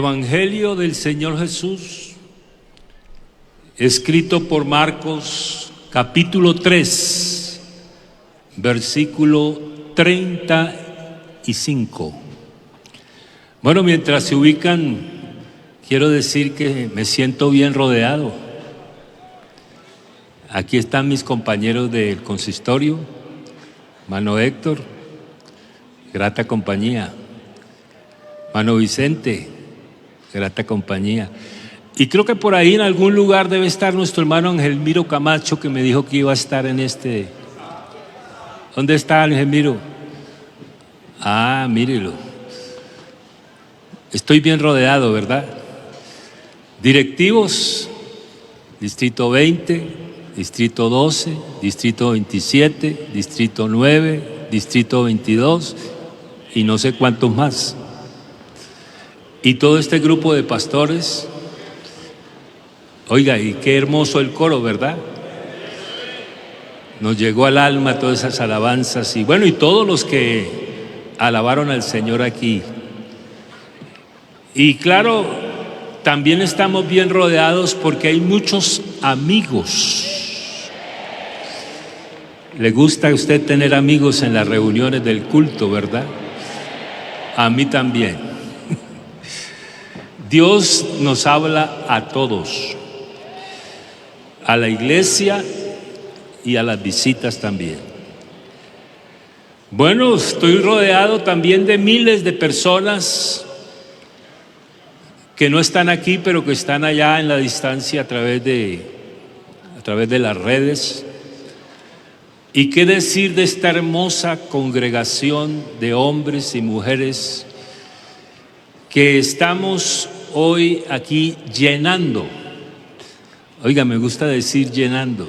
Evangelio del Señor Jesús, escrito por Marcos, capítulo 3, versículo 35. Bueno, mientras se ubican, quiero decir que me siento bien rodeado. Aquí están mis compañeros del consistorio, Mano Héctor, grata compañía, Mano Vicente, grata compañía. Y creo que por ahí en algún lugar debe estar nuestro hermano Angelmiro Camacho, que me dijo que iba a estar en este. ¿Dónde está Angelmiro? Ah, mírelo. Estoy bien rodeado, ¿verdad? Directivos, Distrito 20, Distrito 12, Distrito 27, Distrito 9, Distrito 22 y no sé cuántos más. Y todo este grupo de pastores. Oiga, y qué hermoso el coro, ¿verdad? Nos llegó al alma todas esas alabanzas y bueno, y todos los que alabaron al Señor aquí. Y claro, también estamos bien rodeados porque hay muchos amigos. ¿Le gusta a usted tener amigos en las reuniones del culto, verdad? A mí también. Dios nos habla a todos, a la iglesia y a las visitas también. Bueno, estoy rodeado también de miles de personas que no están aquí, pero que están allá en la distancia a través de las redes. ¿Y qué decir de esta hermosa congregación de hombres y mujeres que estamos hoy aquí llenando? Oiga, me gusta decir llenando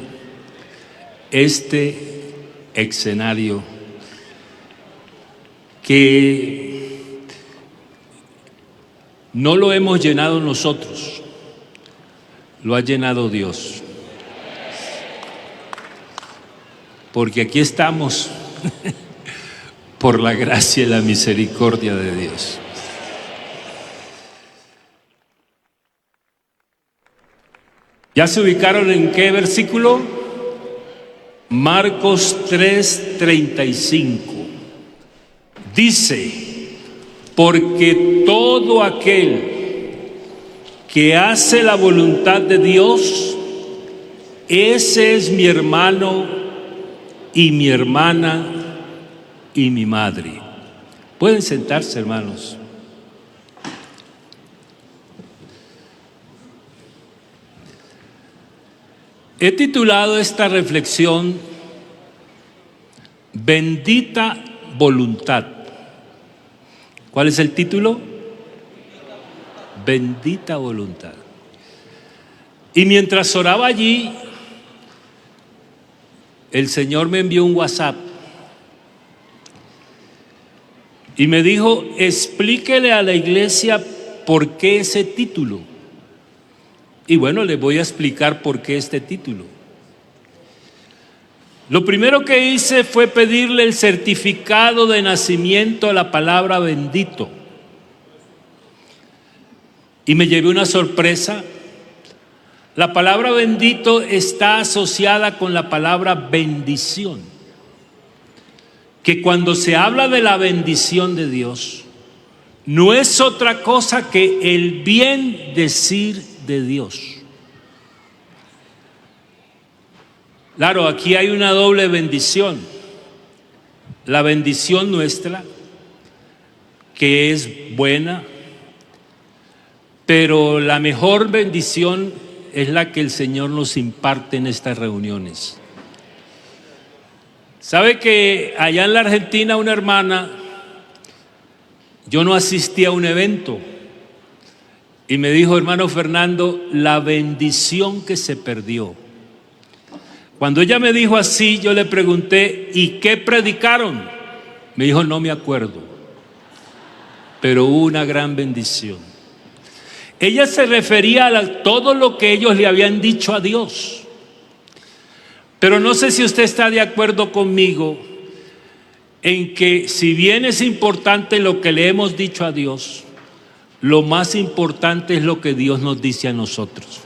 este escenario que no lo hemos llenado nosotros, lo ha llenado Dios. Porque aquí estamos por la gracia y la misericordia de Dios. ¿Ya se ubicaron en qué versículo? Marcos 3:35. Dice, porque todo aquel que hace la voluntad de Dios, ese es mi hermano y mi hermana y mi madre. Pueden sentarse, hermanos. He titulado esta reflexión Bendita Voluntad. ¿Cuál es el título? Bendita Voluntad. Y mientras oraba allí, el Señor me envió un WhatsApp y me dijo, explíquele a la iglesia por qué ese título. Y bueno, les voy a explicar por qué este título. Lo primero que hice fue pedirle el certificado de nacimiento a la palabra bendito. Y me llevé una sorpresa. La palabra bendito está asociada con la palabra bendición. Que cuando se habla de la bendición de Dios, no es otra cosa que el bien decir de Dios. Claro, aquí hay una doble bendición. La bendición nuestra, que es buena, pero la mejor bendición es la que el Señor nos imparte en estas reuniones. ¿Sabe que allá en la Argentina una hermana, yo no asistí a un evento, y me dijo, hermano Fernando, la bendición que se perdió? Cuando ella me dijo así, yo le pregunté, ¿y qué predicaron? Me dijo, no me acuerdo, pero hubo una gran bendición. Ella se refería a todo lo que ellos le habían dicho a Dios. Pero no sé si usted está de acuerdo conmigo en que si bien es importante lo que le hemos dicho a Dios, Lo más importante es lo que Dios nos dice a nosotros.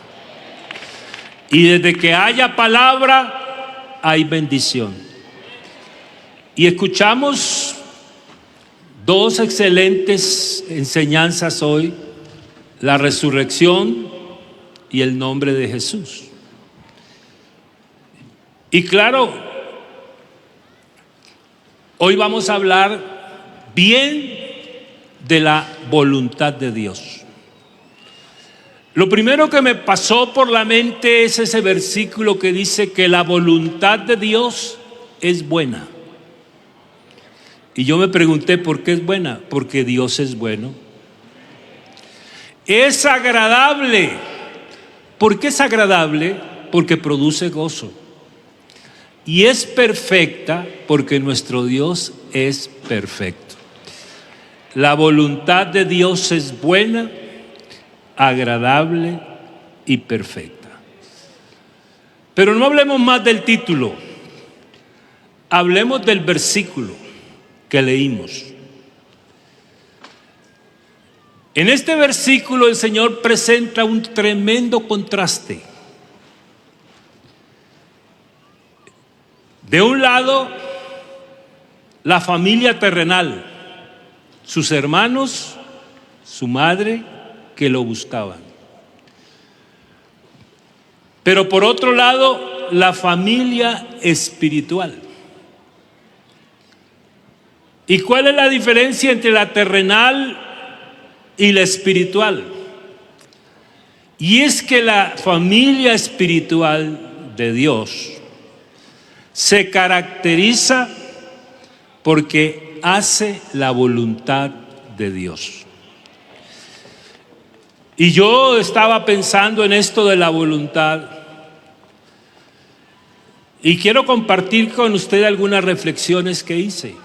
Y desde que haya palabra, hay bendición. Y escuchamos dos excelentes enseñanzas hoy: la resurrección y el nombre de Jesús. Y claro, hoy vamos a hablar bien de la voluntad de Dios. Lo primero que me pasó por la mente es ese versículo que dice que la voluntad de Dios es buena. Y yo me pregunté, ¿por qué es buena? Porque Dios es bueno. Es agradable. ¿Por qué es agradable? Porque produce gozo. Y es perfecta porque nuestro Dios es perfecto. La voluntad de Dios es buena, agradable y perfecta. Pero no hablemos más del título, hablemos del versículo que leímos. En este versículo el Señor presenta un tremendo contraste. De un lado, la familia terrenal, sus hermanos, su madre, que lo buscaban. Pero por otro lado, la familia espiritual. ¿Y cuál es la diferencia entre la terrenal y la espiritual? Y es que la familia espiritual de Dios se caracteriza porque hace la voluntad de Dios. Y yo estaba pensando en esto de la voluntad y quiero compartir con usted algunas reflexiones que hice.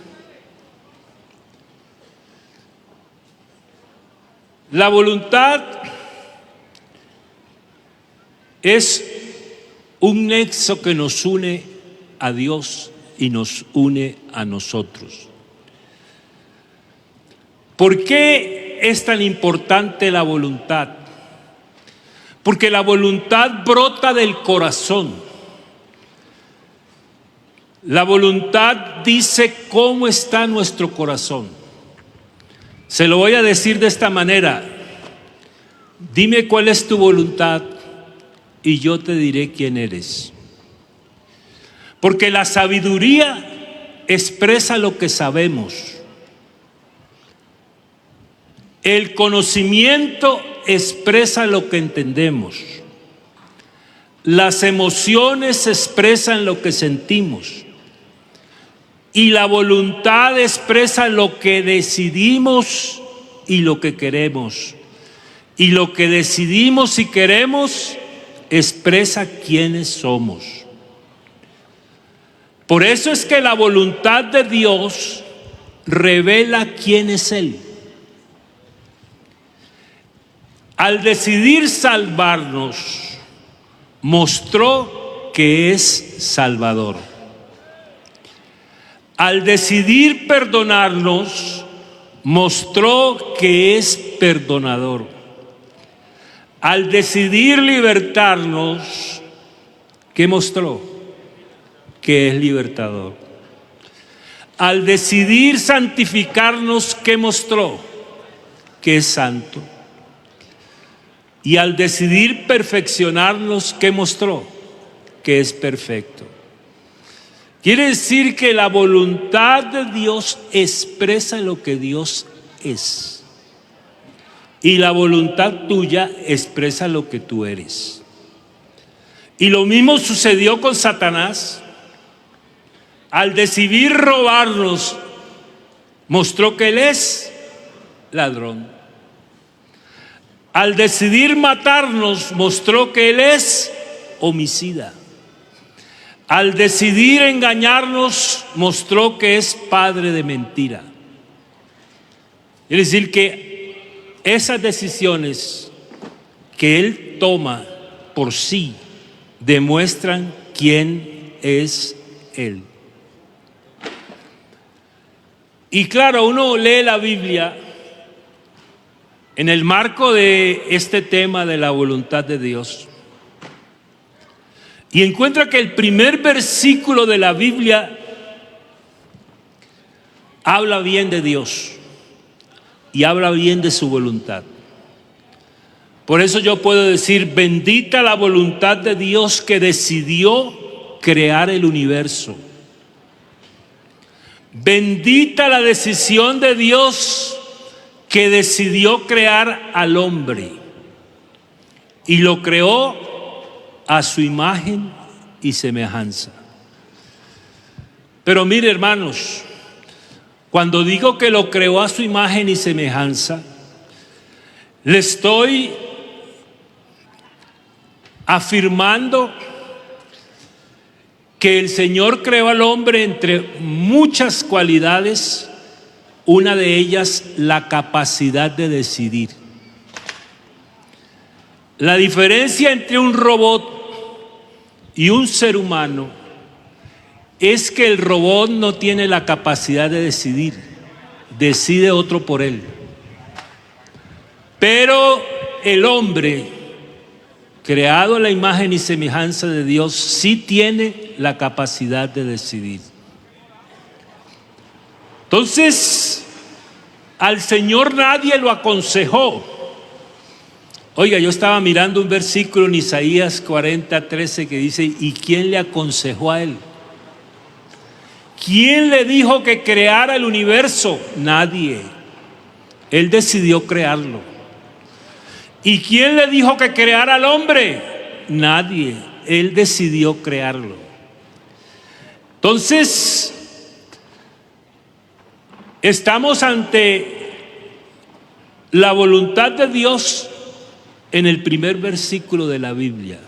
La voluntad es un nexo que nos une a Dios y nos une a nosotros. ¿Por qué es tan importante la voluntad? Porque la voluntad brota del corazón. La voluntad dice cómo está nuestro corazón. Se lo voy a decir de esta manera: dime cuál es tu voluntad y yo te diré quién eres. Porque la sabiduría expresa lo que sabemos. El conocimiento expresa lo que entendemos. Las emociones expresan lo que sentimos. Y la voluntad expresa lo que decidimos y lo que queremos. Y lo que decidimos y queremos expresa quiénes somos. Por eso es que la voluntad de Dios revela quién es Él. Al decidir salvarnos, mostró que es Salvador. Al decidir perdonarnos, mostró que es perdonador. Al decidir libertarnos, ¿qué mostró? Que es libertador. Al decidir santificarnos, ¿qué mostró? Que es santo. Y al decidir perfeccionarnos, ¿qué mostró? Que es perfecto. Quiere decir que la voluntad de Dios expresa lo que Dios es. Y la voluntad tuya expresa lo que tú eres. Y lo mismo sucedió con Satanás. Al decidir robarnos, mostró que él es ladrón. Al decidir matarnos, mostró que él es homicida. Al decidir engañarnos, mostró que es padre de mentira. Es decir, que esas decisiones que él toma por sí demuestran quién es él. Y claro, uno lee la Biblia en el marco de este tema de la voluntad de Dios. Y encuentra que el primer versículo de la Biblia habla bien de Dios y habla bien de su voluntad. Por eso yo puedo decir, bendita la voluntad de Dios que decidió crear el universo. Bendita la decisión de Dios que decidió crear al hombre y lo creó a su imagen y semejanza. Pero mire, hermanos, cuando digo que lo creó a su imagen y semejanza, le estoy afirmando que el Señor creó al hombre entre muchas cualidades, una de ellas la capacidad de decidir. La diferencia entre un robot y un ser humano es que el robot no tiene la capacidad de decidir, decide otro por él. Pero el hombre, creado a la imagen y semejanza de Dios, sí tiene la capacidad de decidir. Entonces, al Señor nadie lo aconsejó. Oiga, yo estaba mirando un versículo en Isaías 40:13 que dice, ¿y quién le aconsejó a él? ¿Quién le dijo que creara el universo? Nadie. Él decidió crearlo. ¿Y quién le dijo que creara al hombre? Nadie. Él decidió crearlo. Entonces, estamos ante la voluntad de Dios en el primer versículo de la Biblia.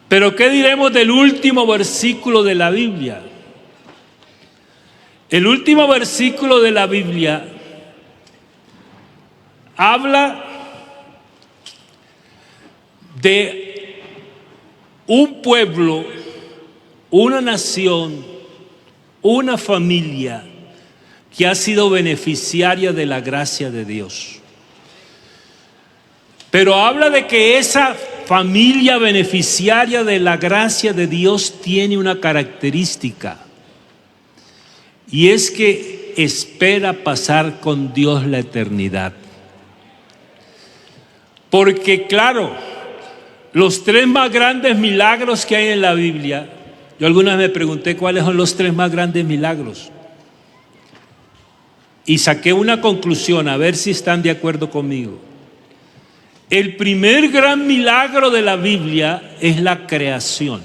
Pero ¿qué diremos del último versículo de la Biblia? El último versículo de la Biblia habla de un pueblo, una nación, una familia que ha sido beneficiaria de la gracia de Dios. Pero habla de que esa familia beneficiaria de la gracia de Dios tiene una característica, y es que espera pasar con Dios la eternidad. Porque claro, los tres más grandes milagros que hay en la Biblia, yo alguna vez me pregunté cuáles son los tres más grandes milagros. Y saqué una conclusión, a ver si están de acuerdo conmigo. El primer gran milagro de la Biblia es la creación.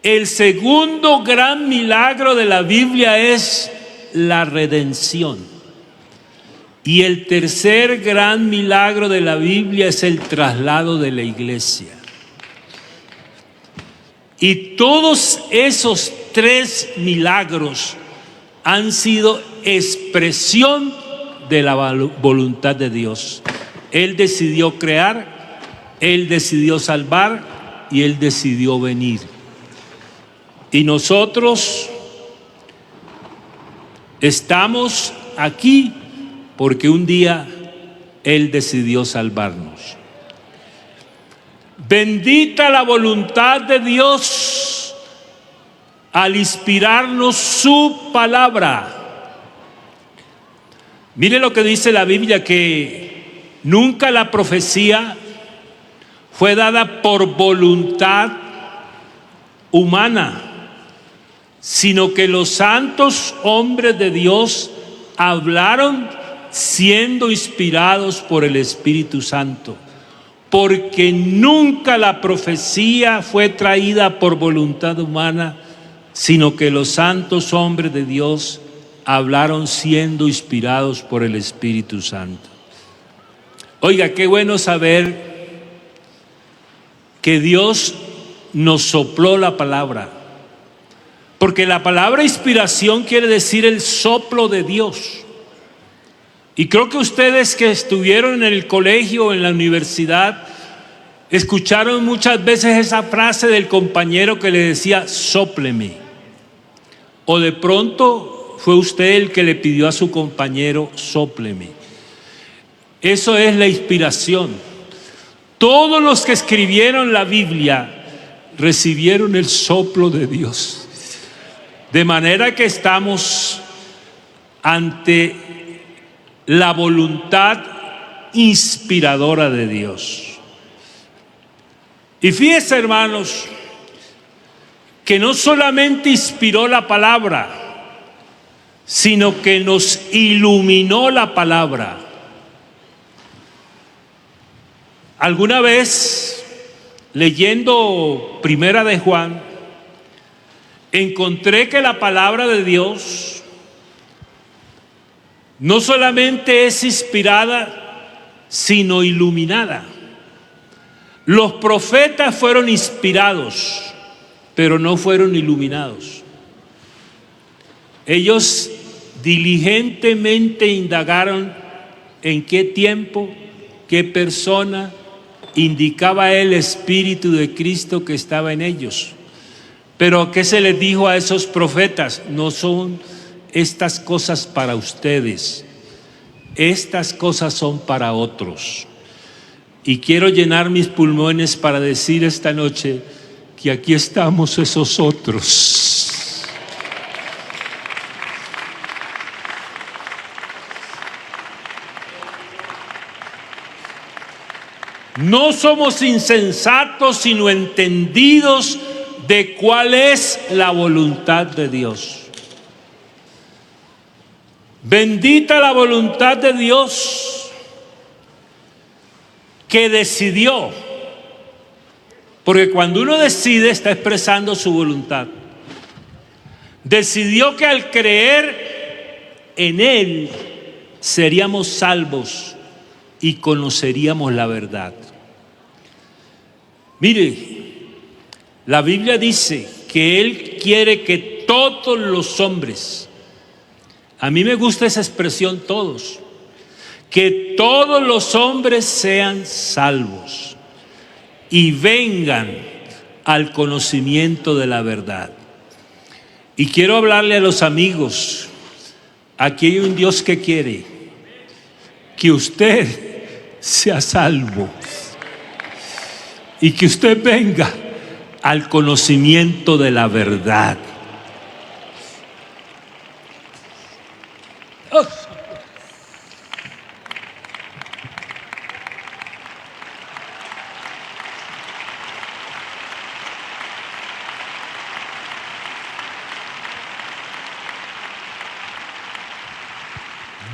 El segundo gran milagro de la Biblia es la redención. Y el tercer gran milagro de la Biblia es el traslado de la iglesia. Y todos esos tres milagros han sido expresión de la voluntad de Dios. Él decidió crear, Él decidió salvar y Él decidió venir. Y nosotros estamos aquí porque un día Él decidió salvarnos. Bendita la voluntad de Dios al inspirarnos su palabra. Mire lo que dice la Biblia, que nunca la profecía fue dada por voluntad humana, sino que los santos hombres de Dios hablaron siendo inspirados por el Espíritu Santo, porque nunca la profecía fue traída por voluntad humana, sino que los santos hombres de Dios hablaron siendo inspirados por el Espíritu Santo. Oiga, qué bueno saber que Dios nos sopló la palabra, porque la palabra inspiración quiere decir el soplo de Dios. Y creo que ustedes que estuvieron en el colegio o en la universidad escucharon muchas veces esa frase del compañero que le decía sópleme, o de pronto fue usted el que le pidió a su compañero sópleme. Eso es la inspiración. Todos los que escribieron la Biblia recibieron el soplo de Dios. De manera que estamos ante la voluntad inspiradora de Dios. Y fíjense, hermanos, que no solamente inspiró la palabra, sino que nos iluminó la palabra. Alguna vez, leyendo Primera de Juan, encontré que la palabra de Dios no solamente es inspirada, sino iluminada. Los profetas fueron inspirados, pero no fueron iluminados. Ellos diligentemente indagaron en qué tiempo, qué persona indicaba el Espíritu de Cristo que estaba en ellos. Pero ¿qué se les dijo a esos profetas? No son estas cosas para ustedes, estas cosas son para otros. Y quiero llenar mis pulmones para decir esta noche que aquí estamos esos otros. No somos insensatos, sino entendidos de cuál es la voluntad de Dios. Bendita la voluntad de Dios que decidió, porque cuando uno decide está expresando su voluntad. Decidió que al creer en Él seríamos salvos y conoceríamos la verdad. Mire, la Biblia dice que Él quiere que todos los hombres, a mí me gusta esa expresión todos, que todos los hombres sean salvos y vengan al conocimiento de la verdad. Y quiero hablarle a los amigos, aquí hay un Dios que quiere que usted sea salvo y que usted venga al conocimiento de la verdad. ¡Oh!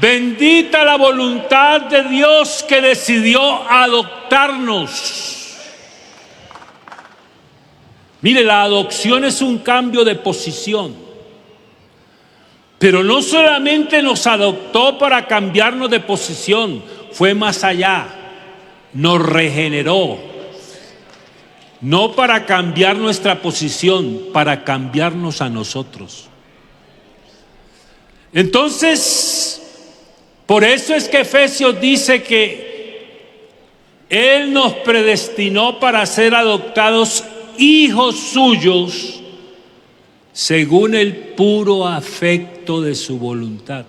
Bendita la voluntad de Dios que decidió adoptarnos. Mire, la adopción es un cambio de posición. Pero no solamente nos adoptó para cambiarnos de posición, fue más allá. Nos regeneró. No para cambiar nuestra posición, para cambiarnos a nosotros. Entonces, por eso es que Efesios dice que Él nos predestinó para ser adoptados hijos suyos según el puro afecto de su voluntad.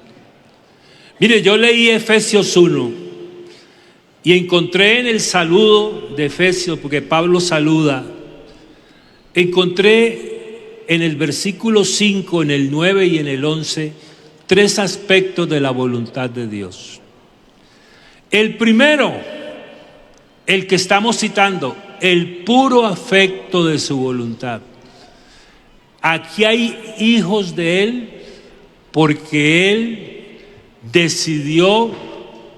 Mire, yo leí Efesios 1 y encontré en el saludo de Efesios, porque Pablo saluda, encontré en el versículo 5, en el 9 y en el 11, tres aspectos de la voluntad de Dios. El primero, el que estamos citando, el puro afecto de su voluntad. Aquí hay hijos de Él porque Él decidió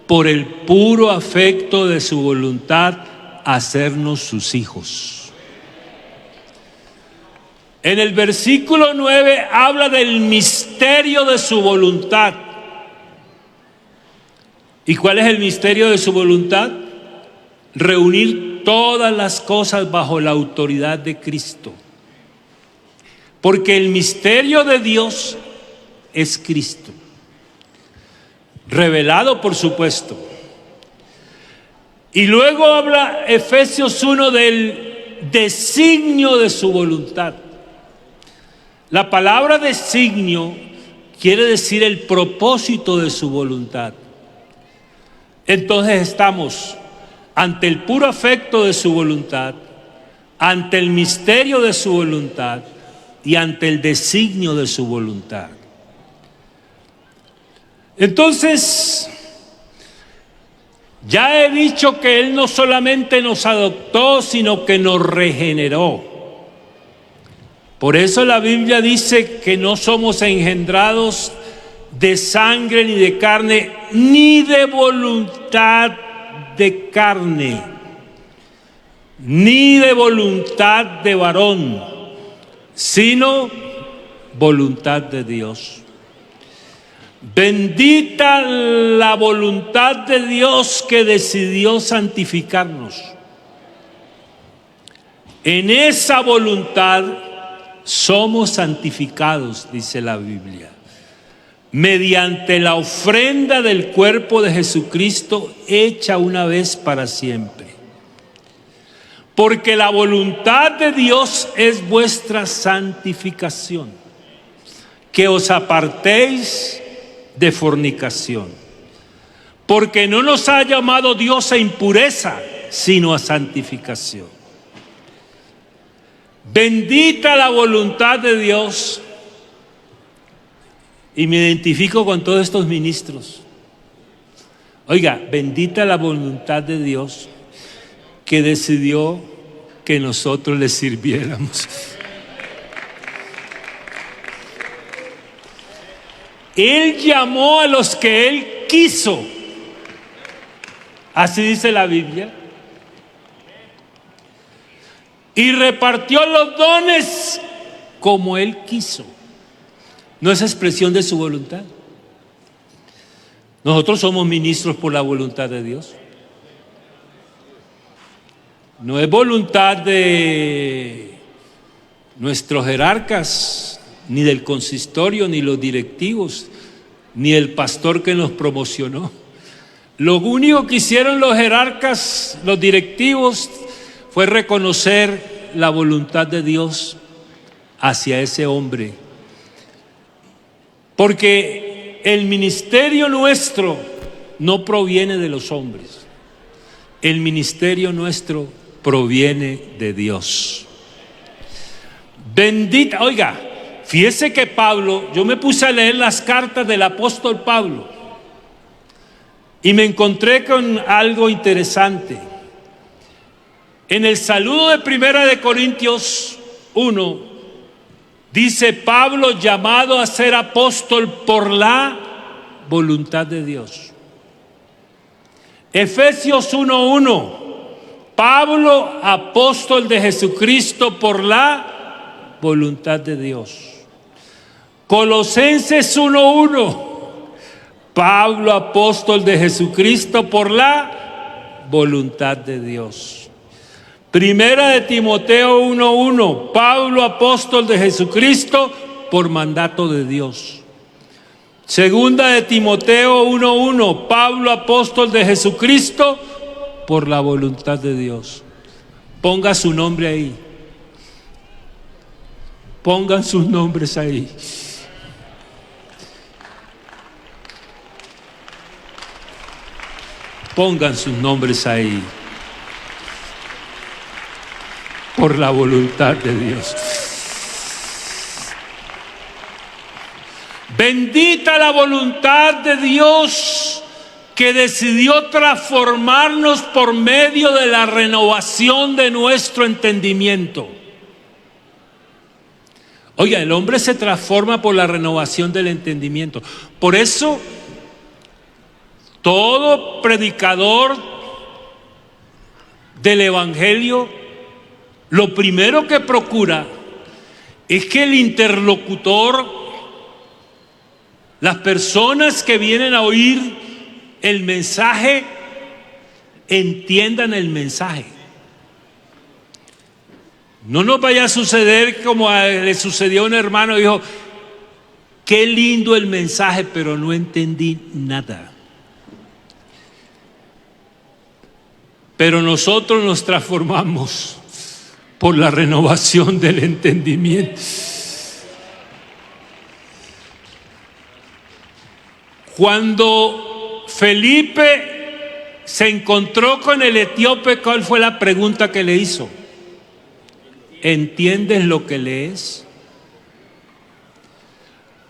por el puro afecto de su voluntad hacernos sus hijos. En el versículo 9 habla del misterio de su voluntad. ¿Y cuál es el misterio de su voluntad? Reunir todas las cosas bajo la autoridad de Cristo. Porque el misterio de Dios es Cristo. Revelado, por supuesto. Y luego habla Efesios 1 del designio de su voluntad. La palabra designio quiere decir el propósito de su voluntad. entonces estamos ante el puro afecto de su voluntad, ante el misterio de su voluntad y ante el designio de su voluntad. Entonces, ya he dicho que Él no solamente nos adoptó, sino que nos regeneró. Por eso la Biblia dice que no somos engendrados de sangre ni de carne, ni de voluntad de carne, ni de voluntad de varón, sino voluntad de Dios. Bendita la voluntad de Dios que decidió santificarnos. En esa voluntad somos santificados, dice la Biblia, mediante la ofrenda del cuerpo de Jesucristo hecha una vez para siempre. Porque la voluntad de Dios es vuestra santificación, que os apartéis de fornicación, porque no nos ha llamado Dios a impureza, sino a santificación. Bendita la voluntad de Dios. Y me identifico con todos estos ministros. Oiga, bendita la voluntad de Dios que decidió que nosotros le sirviéramos. Él llamó a los que Él quiso. Así dice la Biblia. Y repartió los dones como Él quiso. No es expresión de su voluntad. Nosotros somos ministros por la voluntad de Dios. No es voluntad de nuestros jerarcas, ni del consistorio, ni los directivos, ni el pastor que nos promocionó. Lo único que hicieron los jerarcas, los directivos, fue reconocer la voluntad de Dios hacia ese hombre. Porque el ministerio nuestro no proviene de los hombres. El ministerio nuestro proviene de Dios. Bendita, oiga, fíjese que Pablo, yo me puse a leer las cartas del apóstol Pablo y me encontré con algo interesante. En el saludo de Primera de Corintios 1, dice Pablo, llamado a ser apóstol por la voluntad de Dios. Efesios 1:1, Pablo, apóstol de Jesucristo por la voluntad de Dios. Colosenses 1:1, Pablo, apóstol de Jesucristo por la voluntad de Dios. Primera de Timoteo 1:1, Pablo, apóstol de Jesucristo por mandato de Dios. Segunda de Timoteo 1:1, Pablo, apóstol de Jesucristo por la voluntad de Dios. Ponga su nombre ahí. Pongan sus nombres ahí. Pongan sus nombres ahí. Por la voluntad de Dios. Bendita la voluntad de Dios que decidió transformarnos por medio de la renovación de nuestro entendimiento. Oiga, el hombre se transforma por la renovación del entendimiento. Por eso, todo predicador del Evangelio, lo primero que procura es que el interlocutor, las personas que vienen a oír el mensaje, entiendan el mensaje. No nos vaya a suceder como le sucedió a un hermano, dijo, qué lindo el mensaje, pero no entendí nada. Pero nosotros nos transformamos por la renovación del entendimiento. Cuando Felipe se encontró con el etíope, ¿cuál fue la pregunta que le hizo? ¿Entiendes lo que lees?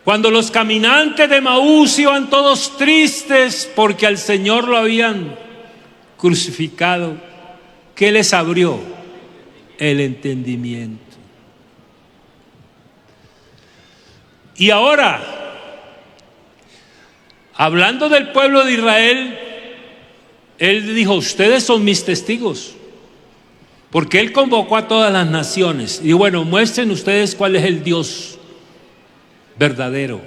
Cuando los caminantes de Maús iban todos tristes porque al Señor lo habían crucificado, ¿qué les abrió? El entendimiento. Y ahora, hablando del pueblo de Israel, Él dijo, ustedes son mis testigos, porque Él convocó a todas las naciones. Y bueno, muestren ustedes cuál es el Dios verdadero.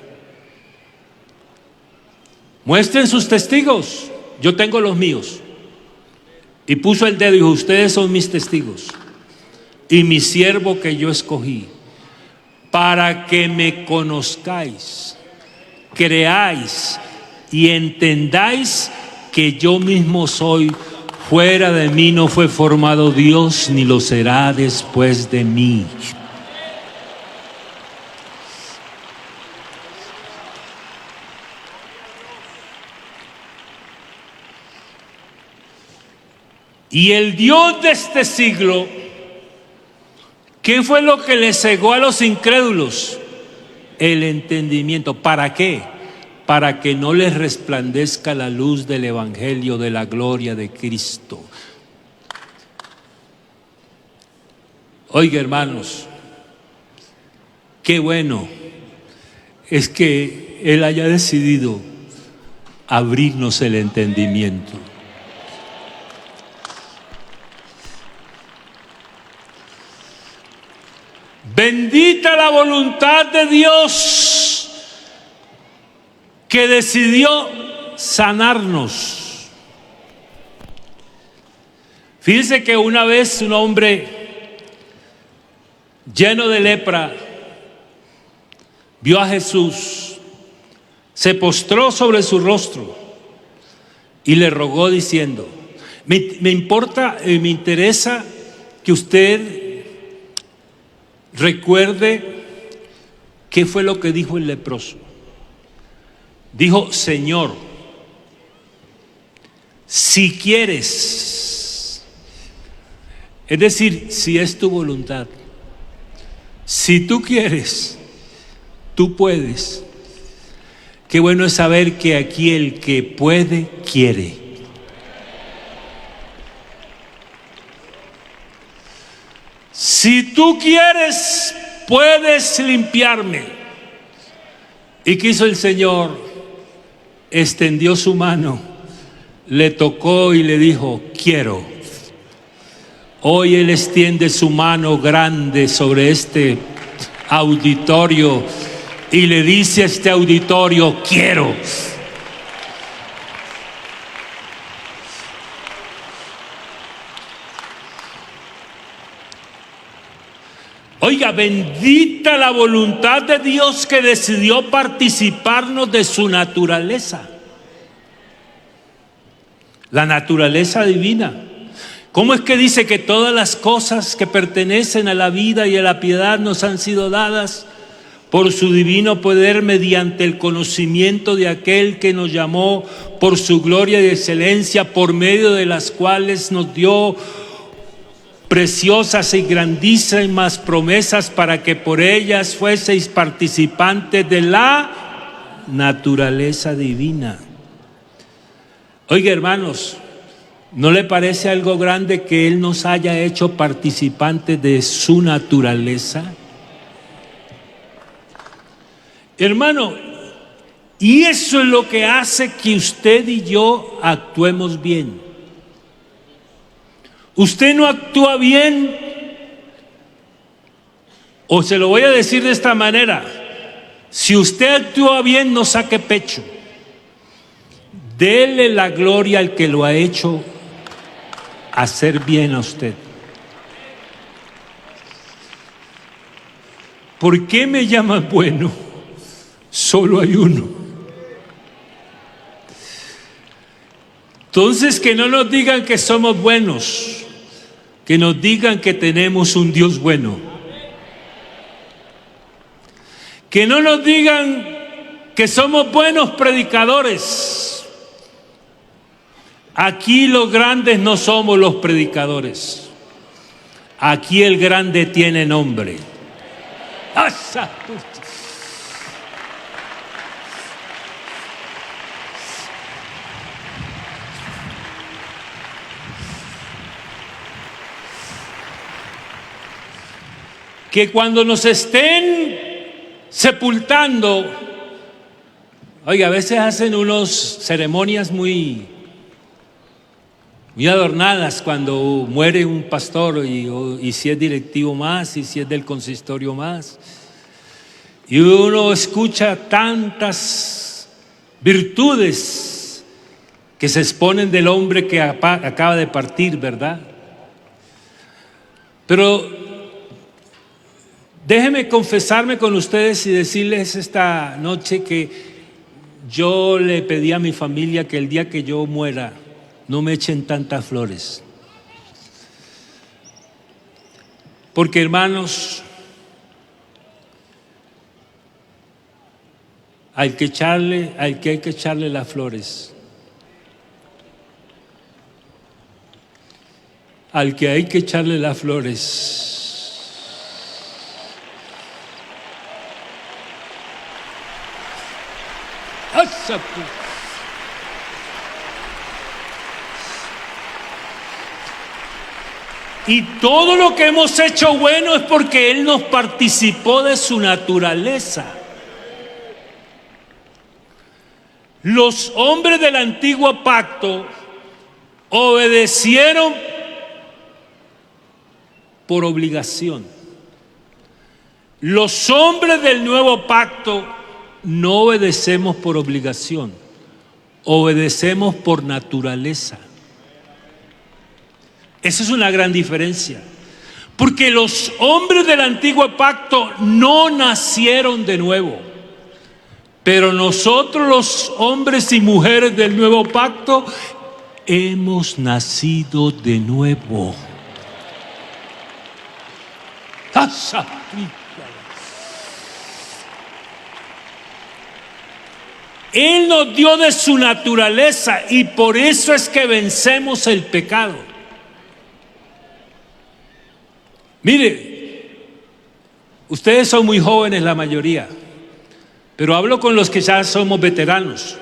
Muestren sus testigos, yo tengo los míos. Y puso el dedo y dijo, ustedes son mis testigos y mi siervo que yo escogí, para que me conozcáis, creáis y entendáis que yo mismo soy. Fuera de mí no fue formado Dios, ni lo será después de mí. Y el Dios de este siglo, ¿qué fue lo que le cegó a los incrédulos? El entendimiento. ¿Para qué? Para que no les resplandezca la luz del Evangelio de la gloria de Cristo. Oiga, hermanos, qué bueno es que Él haya decidido abrirnos el entendimiento. Bendita la voluntad de Dios que decidió sanarnos. Fíjense que una vez un hombre lleno de lepra vio a Jesús, se postró sobre su rostro y le rogó diciendo, me interesa que usted recuerde qué fue lo que dijo el leproso. Dijo, Señor, si quieres, es decir, si es tu voluntad, si tú quieres, tú puedes. Qué bueno es saber que aquí el que puede, quiere. Si tú quieres, puedes limpiarme. ¿Y qué hizo el Señor? Extendió su mano, le tocó y le dijo, quiero. Hoy Él extiende su mano grande sobre este auditorio y le dice a este auditorio, quiero. Oiga, bendita la voluntad de Dios que decidió participarnos de su naturaleza. La naturaleza divina. ¿Cómo es que dice que todas las cosas que pertenecen a la vida y a la piedad nos han sido dadas por su divino poder mediante el conocimiento de aquel que nos llamó por su gloria y excelencia, por medio de las cuales nos dio preciosas y grandísimas promesas para que por ellas fueseis participantes de la naturaleza divina? Oiga, hermanos, ¿no le parece algo grande que Él nos haya hecho participantes de su naturaleza? Hermano, y eso es lo que hace que usted y yo actuemos bien. Usted no actúa bien, o se lo voy a decir de esta manera, si usted actúa bien, no saque pecho. Dele la gloria al que lo ha hecho hacer bien a usted. ¿Por qué me llaman bueno? Solo hay uno. Entonces, que no nos digan que somos buenos, que nos digan que tenemos un Dios bueno. Que no nos digan que somos buenos predicadores, Aquí los grandes no somos los predicadores. Aquí el grande tiene nombre. ¡Asa! Que cuando nos estén sepultando, oiga, a veces hacen unas ceremonias muy adornadas cuando muere un pastor y si es directivo más y si es del consistorio más. Y uno escucha tantas virtudes que se exponen del hombre que acaba de partir, ¿verdad? Pero déjenme confesarme con ustedes y decirles esta noche que yo le pedí a mi familia que el día que yo muera no me echen tantas flores. Porque, hermanos, al que hay que echarle las flores, al que hay que echarle las flores, y todo lo que hemos hecho bueno es porque Él nos participó de su naturaleza. Los hombres del antiguo pacto obedecieron por obligación. Los hombres del nuevo pacto no obedecemos por obligación, obedecemos por naturaleza. Esa es una gran diferencia, porque los hombres del antiguo pacto no nacieron de nuevo, pero nosotros los hombres y mujeres del nuevo pacto hemos nacido de nuevo. Él nos dio de su naturaleza y por eso es que vencemos el pecado. Mire, ustedes son muy jóvenes la mayoría, pero hablo con los que ya somos veteranos.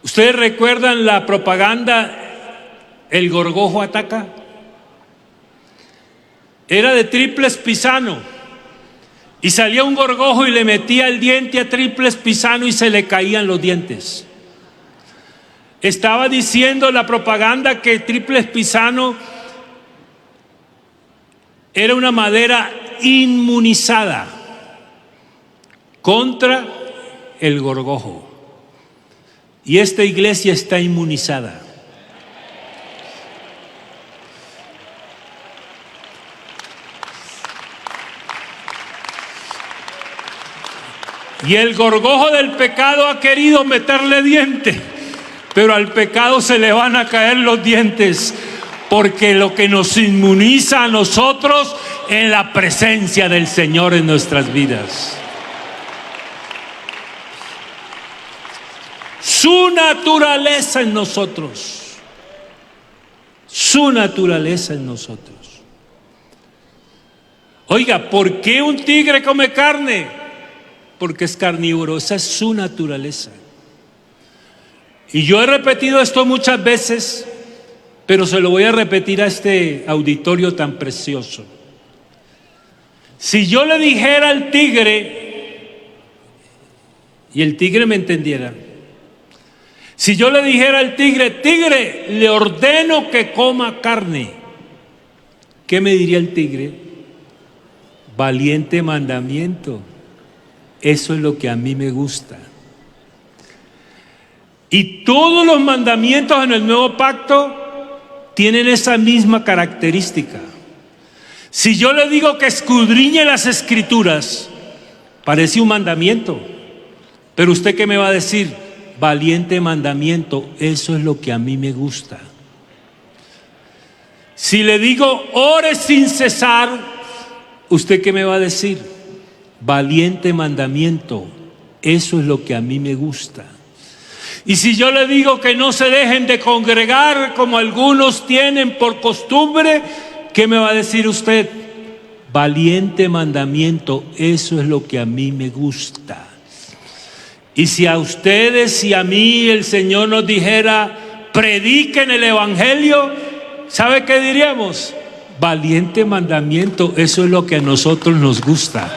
¿Ustedes recuerdan la propaganda El Gorgojo Ataca? Era de Triples Pisano y salía un gorgojo y le metía el diente a Triples Pisano y se le caían los dientes. Estaba diciendo la propaganda que Triples Pisano era una madera inmunizada contra el gorgojo. Y esta iglesia está inmunizada. Y el gorgojo del pecado ha querido meterle diente, pero al pecado se le van a caer los dientes, porque lo que nos inmuniza a nosotros es la presencia del Señor en nuestras vidas. Su naturaleza en nosotros. Su naturaleza en nosotros. Oiga, ¿por qué un tigre come carne? Porque es carnívoro, esa es su naturaleza. Y yo he repetido esto muchas veces, pero se lo voy a repetir a este auditorio tan precioso. Si yo le dijera al tigre, y el tigre me entendiera, si yo le dijera al tigre, tigre, le ordeno que coma carne, ¿qué me diría el tigre? Valiente mandamiento. Eso es lo que a mí me gusta. Y todos los mandamientos en el nuevo pacto tienen esa misma característica. Si yo le digo que escudriñe las escrituras, parece un mandamiento. Pero usted, ¿qué me va a decir? Valiente mandamiento, eso es lo que a mí me gusta. Si le digo ore sin cesar, ¿usted qué me va a decir? Valiente mandamiento, eso es lo que a mí me gusta. Y si yo le digo que no se dejen de congregar como algunos tienen por costumbre, ¿qué me va a decir usted? Valiente mandamiento, eso es lo que a mí me gusta. Y si a ustedes y a mí el Señor nos dijera, prediquen el Evangelio, ¿sabe qué diríamos? Valiente mandamiento, eso es lo que a nosotros nos gusta.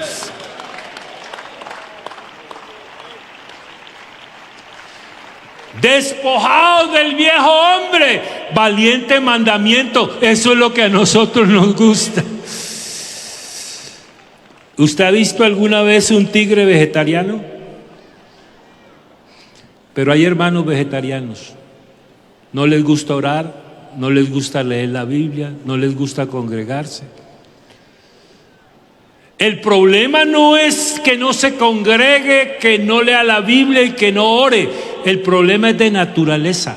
Despojados del viejo hombre, valiente mandamiento, eso es lo que a nosotros nos gusta. ¿Usted ha visto alguna vez un tigre vegetariano? Pero hay hermanos vegetarianos, no les gusta orar, no les gusta leer la Biblia, no les gusta congregarse. El problema no es que no se congregue, que no lea la Biblia y que no ore. El problema es de naturaleza.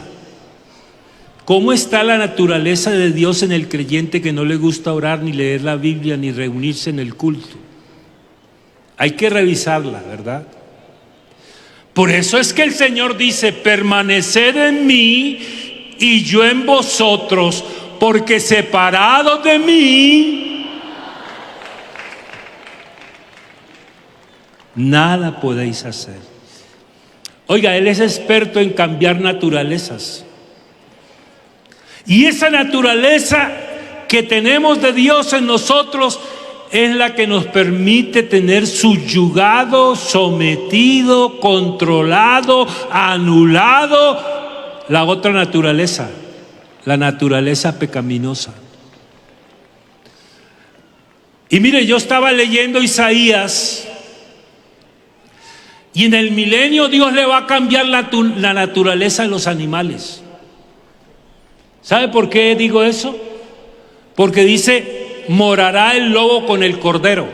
¿Cómo está la naturaleza de Dios en el creyente que no le gusta orar, ni leer la Biblia, ni reunirse en el culto? Hay que revisarla, ¿verdad? Por eso es que el Señor dice, permaneced en mí y yo en vosotros, porque separados de mí, nada podéis hacer. Oiga, Él es experto en cambiar naturalezas. Y esa naturaleza que tenemos de Dios en nosotros es la que nos permite tener subyugado, sometido, controlado, anulado la otra naturaleza, la naturaleza pecaminosa. Y mire, yo estaba leyendo Isaías. Y en el milenio Dios le va a cambiar la naturaleza de los animales. ¿Sabe por qué digo eso? Porque dice, morará el lobo con el cordero.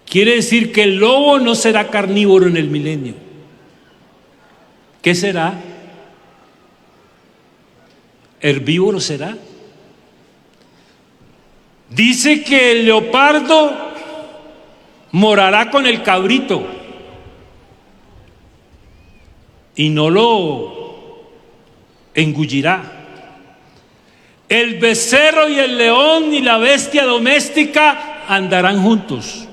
Quiere decir que el lobo no será carnívoro en el milenio. ¿Qué será? ¿Herbívoro será? Dice que el leopardo morará con el cabrito y no lo engullirá. El becerro y el león y la bestia doméstica andarán juntos.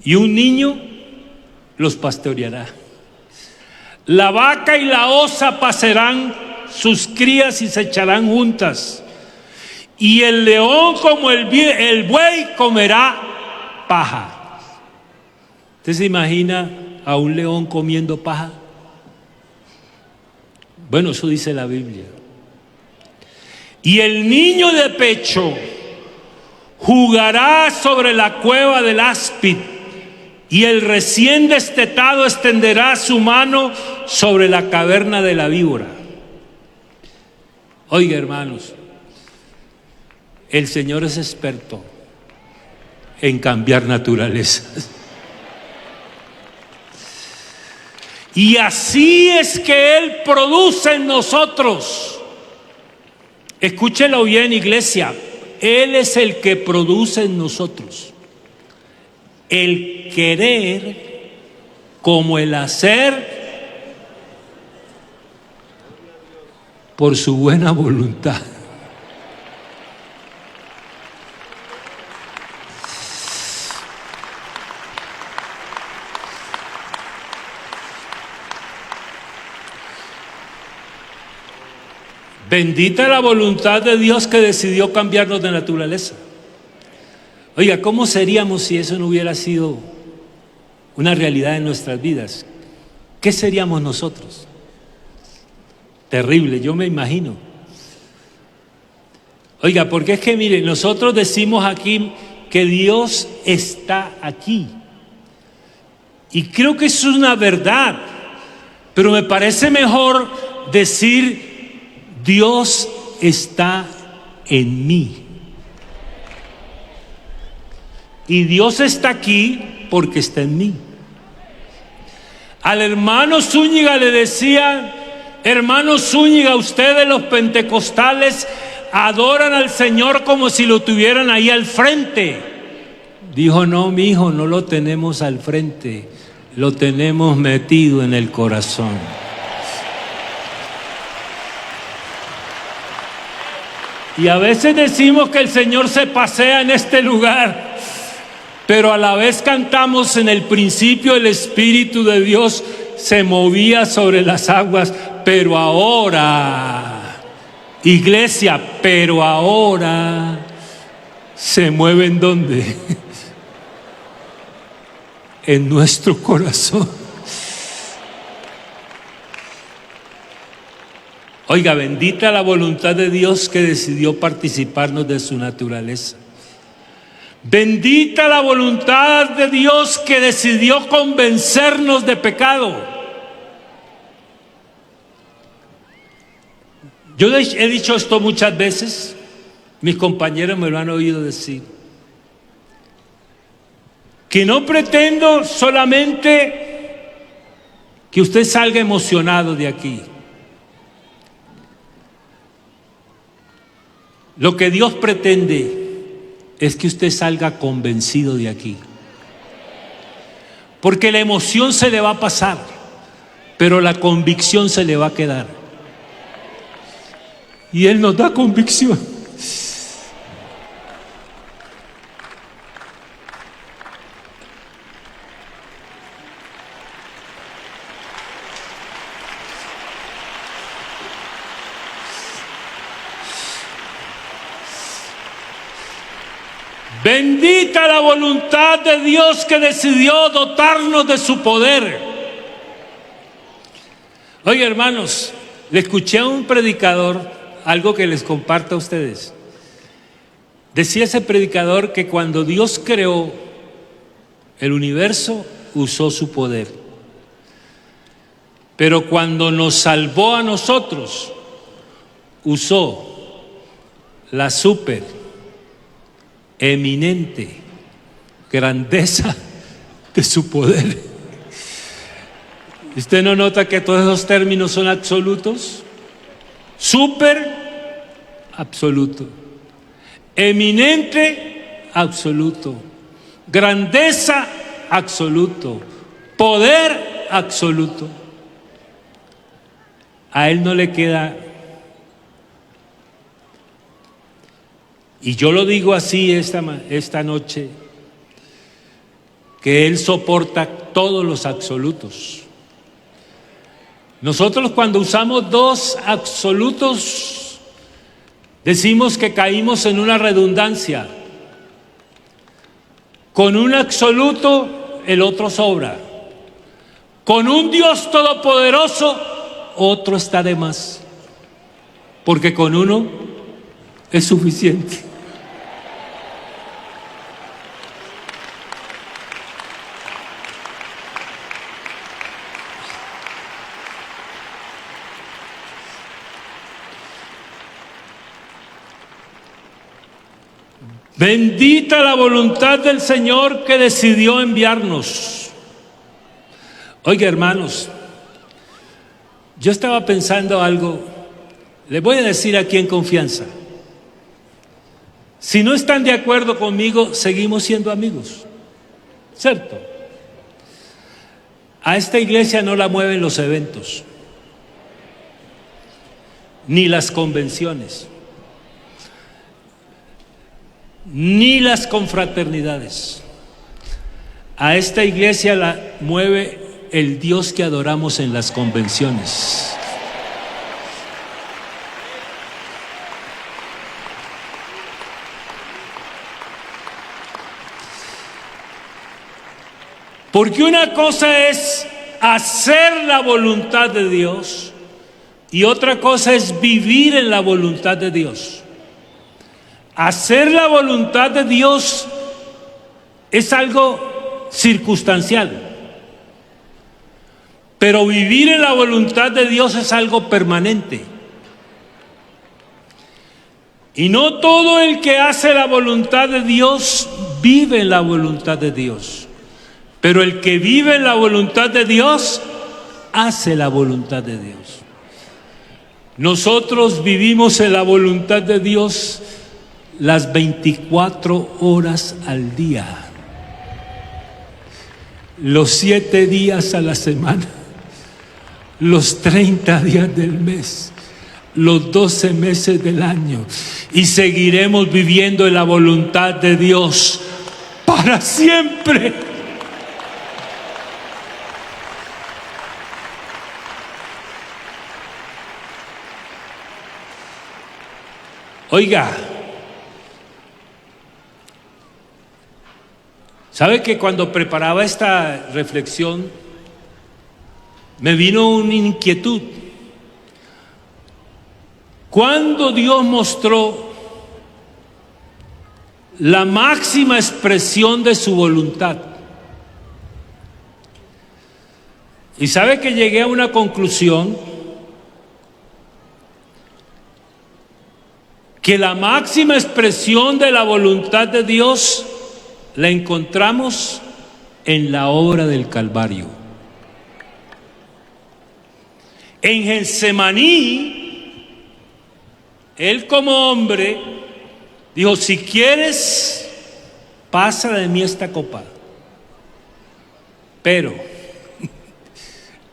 Y un niño los pastoreará. La vaca y la osa pasarán sus crías y se echarán juntas. Y el león como el buey comerá paja. ¿Usted se imagina a un león comiendo paja? Bueno, eso dice la Biblia. Y el niño de pecho jugará sobre la cueva del áspid, y el recién destetado extenderá su mano sobre la caverna de la víbora. Oiga, hermanos, el Señor es experto en cambiar naturalezas. Y así es que Él produce en nosotros. Escúchelo bien, iglesia. Él es el que produce en nosotros el querer como el hacer por su buena voluntad. Bendita la voluntad de Dios que decidió cambiarnos de naturaleza. Oiga, ¿cómo seríamos si eso no hubiera sido una realidad en nuestras vidas? ¿Qué seríamos nosotros? Terrible, yo me imagino. Oiga, porque es que mire, nosotros decimos aquí que Dios está aquí. Y creo que eso es una verdad, pero me parece mejor decir Dios está en mí. Y Dios está aquí porque está en mí. Al hermano Zúñiga le decía, hermano Zúñiga, ustedes los pentecostales adoran al Señor como si lo tuvieran ahí al frente. Dijo, no, mi hijo, no lo tenemos al frente, lo tenemos metido en el corazón. Y a veces decimos que el Señor se pasea en este lugar, pero a la vez cantamos: en el principio el Espíritu de Dios se movía sobre las aguas, pero ahora, iglesia, pero ahora se mueve ¿en dónde? En nuestro corazón. Oiga, bendita la voluntad de Dios que decidió participarnos de su naturaleza. Bendita la voluntad de Dios que decidió convencernos de pecado. Yo he dicho esto muchas veces, mis compañeros me lo han oído decir, que no pretendo solamente que usted salga emocionado de aquí. Lo que Dios pretende es que usted salga convencido de aquí. Porque la emoción se le va a pasar, pero la convicción se le va a quedar. Y Él nos da convicción. Bendita la voluntad de Dios que decidió dotarnos de su poder. Oye, hermanos, le escuché a un predicador, algo que les comparto a ustedes. Decía ese predicador que cuando Dios creó el universo, usó su poder. Pero cuando nos salvó a nosotros, usó la eminente grandeza de su poder. ¿Usted no nota que todos esos términos son absolutos? Súper, absoluto. Eminente, absoluto. Grandeza, absoluto. Poder, absoluto. A Él no le queda. Y yo lo digo así esta noche, que Él soporta todos los absolutos. Nosotros cuando usamos dos absolutos, decimos que caímos en una redundancia. Con un absoluto, el otro sobra. Con un Dios todopoderoso, otro está de más. Porque con uno es suficiente. Bendita la voluntad del Señor que decidió enviarnos. Oiga, hermanos, yo estaba pensando algo, les voy a decir aquí en confianza. Si no están de acuerdo conmigo, seguimos siendo amigos, ¿cierto? A esta iglesia no la mueven los eventos, ni las convenciones, ni las confraternidades. A esta iglesia la mueve el Dios que adoramos en las convenciones. Porque una cosa es hacer la voluntad de Dios y otra cosa es vivir en la voluntad de Dios. Hacer la voluntad de Dios es algo circunstancial, pero vivir en la voluntad de Dios es algo permanente. Y no todo el que hace la voluntad de Dios vive en la voluntad de Dios, pero el que vive en la voluntad de Dios hace la voluntad de Dios. Nosotros vivimos en la voluntad de Dios las 24 horas al día. los 7 días a la semana, los 30 días del mes, los 12 meses del año, y seguiremos viviendo en la voluntad de Dios para siempre. Oiga, ¿sabe que cuando preparaba esta reflexión me vino una inquietud? Cuando Dios mostró la máxima expresión de su voluntad, y sabe que llegué a una conclusión, que la máxima expresión de la voluntad de Dios la encontramos en la obra del Calvario. En Getsemaní, Él como hombre dijo: si quieres, pasa de mí esta copa. Pero,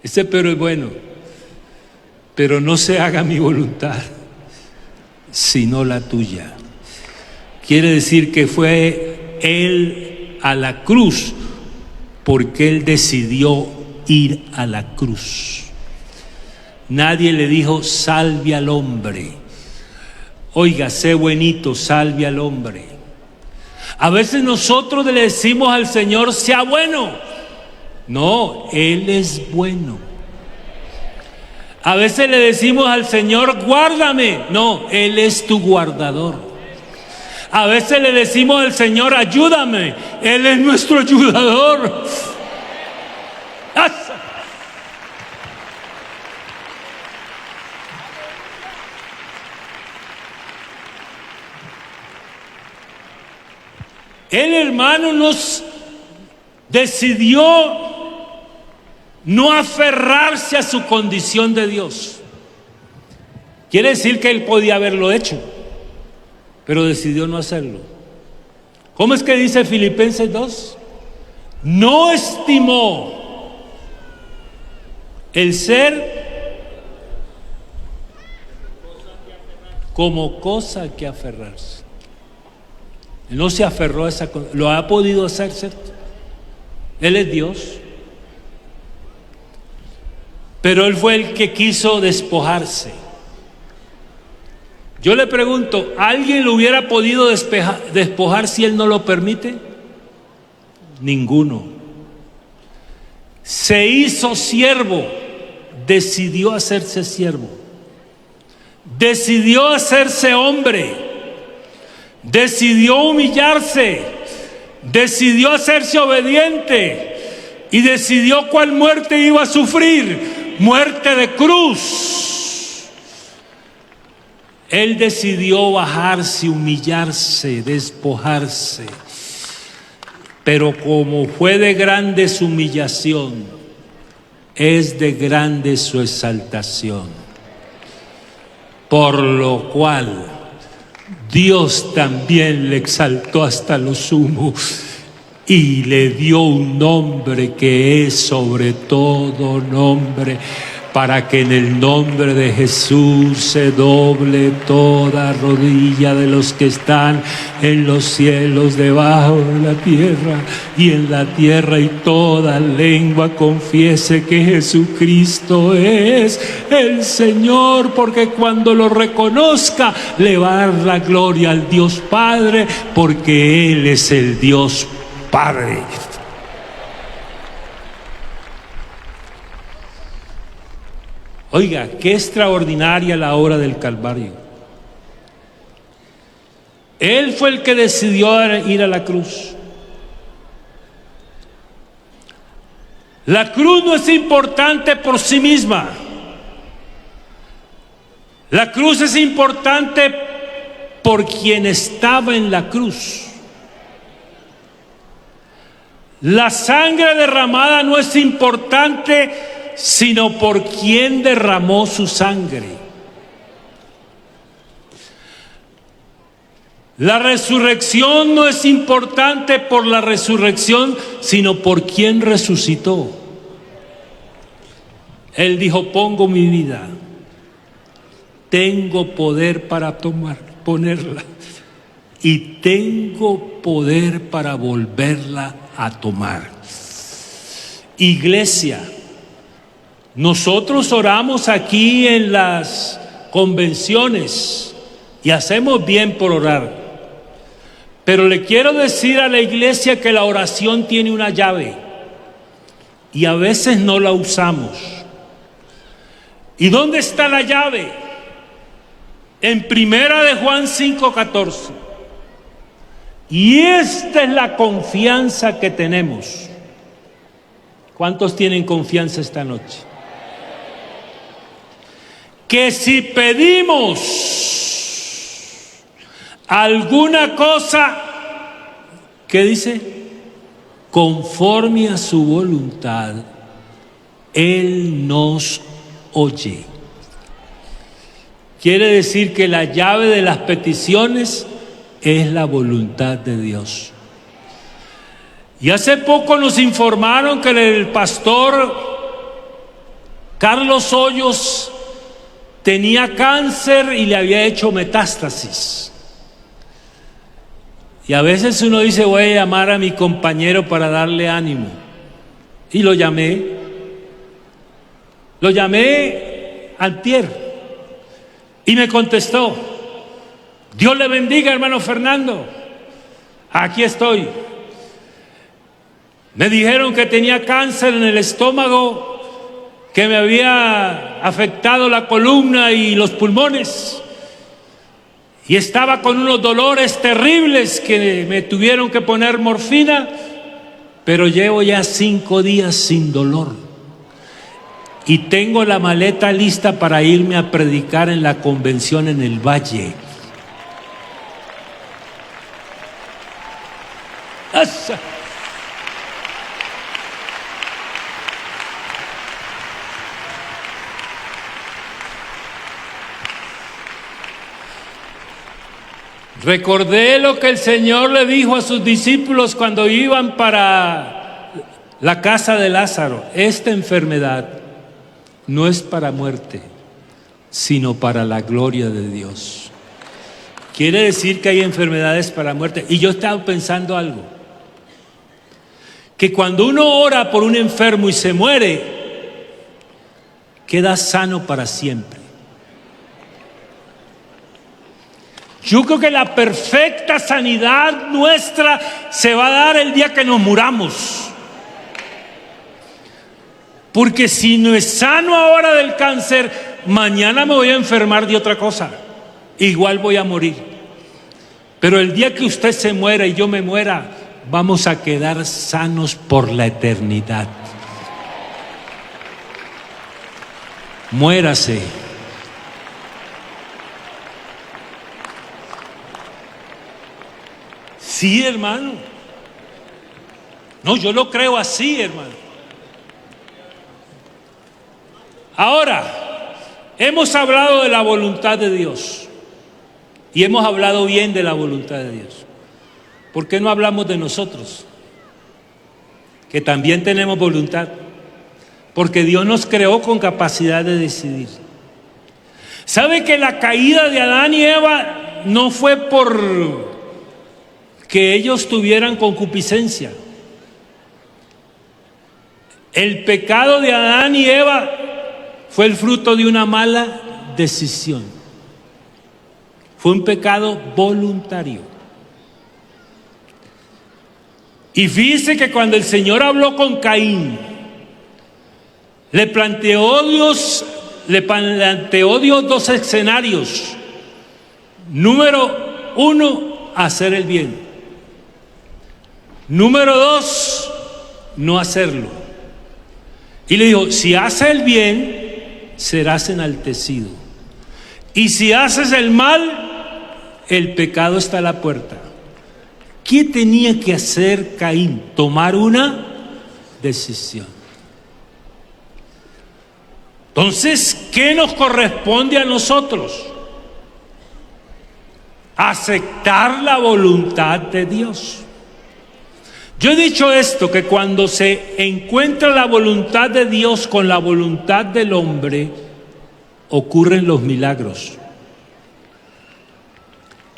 ese pero es bueno, pero no se haga mi voluntad, sino la tuya. Quiere decir que fue Él a la cruz porque Él decidió ir a la cruz. Nadie le dijo: salve al hombre. Oiga, sé buenito, salve al hombre. A veces nosotros le decimos al Señor: sea bueno. No, Él es bueno. A veces le decimos al Señor: guárdame. No, Él es tu guardador. A veces le decimos al Señor: ayúdame. Él es nuestro ayudador. Él, hermano, nos decidió no aferrarse a su condición de Dios. Quiere decir que Él podía haberlo hecho, pero decidió no hacerlo. ¿Cómo es que dice Filipenses 2? No estimó el ser como cosa que aferrarse. Él no se aferró a esa cosa. Lo ha podido hacer, ¿cierto? Él es Dios. Pero Él fue el que quiso despojarse. Yo le pregunto, ¿alguien lo hubiera podido despojar si Él no lo permite? Ninguno. Se hizo siervo, decidió hacerse siervo, decidió hacerse hombre, decidió humillarse, decidió hacerse obediente y decidió cuál muerte iba a sufrir: muerte de cruz. Él decidió bajarse, humillarse, despojarse. Pero como fue de grande su humillación, es de grande su exaltación. Por lo cual Dios también le exaltó hasta lo sumo y le dio un nombre que es sobre todo nombre, para que en el nombre de Jesús se doble toda rodilla de los que están en los cielos, debajo de la tierra y en la tierra, y toda lengua confiese que Jesucristo es el Señor, porque cuando lo reconozca le va a dar la gloria al Dios Padre, porque Él es el Dios Padre. Oiga, qué extraordinaria la obra del Calvario. Él fue el que decidió ir a la cruz. La cruz no es importante por sí misma. La cruz es importante por quien estaba en la cruz. La sangre derramada no es importante sino por quien derramó su sangre. La resurrección no es importante por la resurrección, sino por quien resucitó. Él dijo, pongo mi vida, tengo poder para ponerla, y tengo poder para volverla a tomar. Iglesia, nosotros oramos aquí en las convenciones y hacemos bien por orar. Pero le quiero decir a la iglesia que la oración tiene una llave y a veces no la usamos. ¿Y dónde está la llave? En Primera de Juan 5:14. Y esta es la confianza que tenemos. ¿Cuántos tienen confianza esta noche? Que si pedimos alguna cosa, ¿qué dice? Conforme a su voluntad, Él nos oye. Quiere decir que la llave de las peticiones es la voluntad de Dios. Y hace poco nos informaron que el pastor Carlos Hoyos tenía cáncer y le había hecho metástasis. Y a veces uno dice, voy a llamar a mi compañero para darle ánimo. Y lo llamé antier. Y me contestó, Dios le bendiga, hermano Fernando. Aquí estoy. Me dijeron que tenía cáncer en el estómago, que me había afectado la columna y los pulmones. Y estaba con unos dolores terribles que me tuvieron que poner morfina, pero llevo ya 5 días sin dolor. Y tengo la maleta lista para irme a predicar en la convención en el Valle. ¡Asa! Recordé lo que el Señor le dijo a sus discípulos cuando iban para la casa de Lázaro. Esta enfermedad no es para muerte, sino para la gloria de Dios. Quiere decir que hay enfermedades para muerte. Y yo estaba pensando algo, que cuando uno ora por un enfermo y se muere, queda sano para siempre. Yo creo que la perfecta sanidad nuestra se va a dar el día que nos muramos. Porque si no es sano ahora del cáncer, mañana me voy a enfermar de otra cosa. Igual voy a morir. Pero el día que usted se muera y yo me muera, vamos a quedar sanos por la eternidad. Muérase. Sí, hermano. No, yo lo creo así, hermano. Ahora, hemos hablado de la voluntad de Dios y hemos hablado bien de la voluntad de Dios. ¿Por qué no hablamos de nosotros? Que también tenemos voluntad. Porque Dios nos creó con capacidad de decidir. ¿Sabe que la caída de Adán y Eva no fue por que ellos tuvieran concupiscencia? El pecado de Adán y Eva fue el fruto de una mala decisión. Fue un pecado voluntario. Y fíjese que cuando el Señor habló con Caín, le planteó Dios 2 escenarios. Número 1, hacer el bien. Número 2, no hacerlo. Y le dijo, si haces el bien, serás enaltecido. Y si haces el mal, el pecado está a la puerta. ¿Qué tenía que hacer Caín? Tomar una decisión. Entonces, ¿qué nos corresponde a nosotros? aceptar la voluntad de Dios. Yo he dicho esto, que cuando se encuentra la voluntad de Dios con la voluntad del hombre, ocurren los milagros.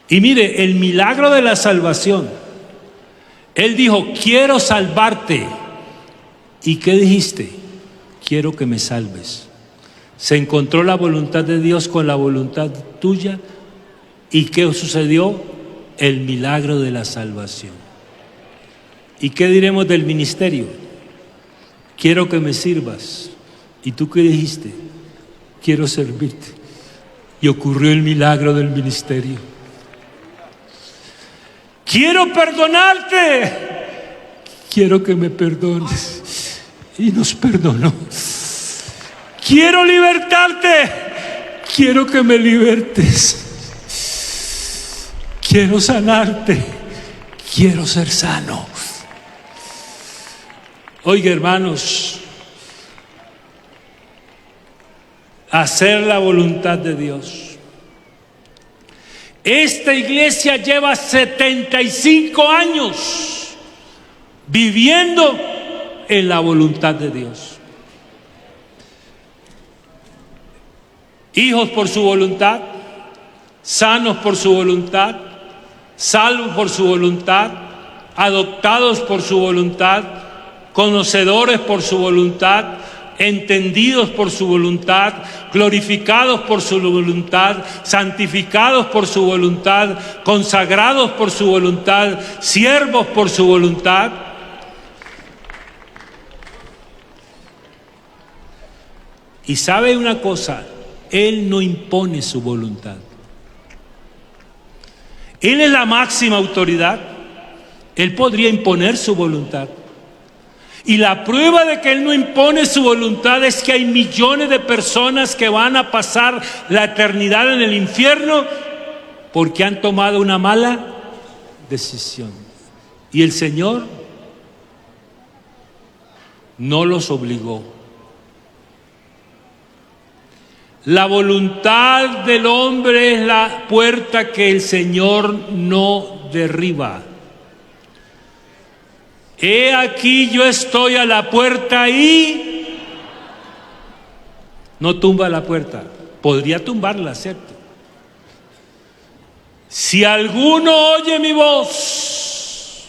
Y mire, el milagro de la salvación, Él dijo, quiero salvarte. ¿Y qué dijiste? Quiero que me salves. Se encontró la voluntad de Dios con la voluntad tuya. ¿Y qué sucedió? El milagro de la salvación. ¿Y qué diremos del ministerio? Quiero que me sirvas. ¿Y tú qué dijiste? Quiero servirte. Y ocurrió el milagro del ministerio. Quiero perdonarte. Quiero que me perdones. Y nos perdonó. Quiero libertarte. Quiero que me libertes. Quiero sanarte. Quiero ser sano. Oiga, hermanos, hacer la voluntad de Dios. Esta iglesia lleva 75 años viviendo en la voluntad de Dios. Hijos por su voluntad, sanos por su voluntad, salvos por su voluntad, adoptados por su voluntad, conocedores por su voluntad, entendidos por su voluntad, glorificados por su voluntad, santificados por su voluntad, consagrados por su voluntad, siervos por su voluntad. Y sabe una cosa, Él no impone su voluntad. Él es la máxima autoridad. Él podría imponer su voluntad. Y la prueba de que Él no impone su voluntad es que hay millones de personas que van a pasar la eternidad en el infierno porque han tomado una mala decisión. Y el Señor no los obligó. La voluntad del hombre es la puerta que el Señor no derriba. He aquí yo estoy a la puerta y no tumba la puerta. Podría tumbarla, ¿cierto? Si alguno oye mi voz.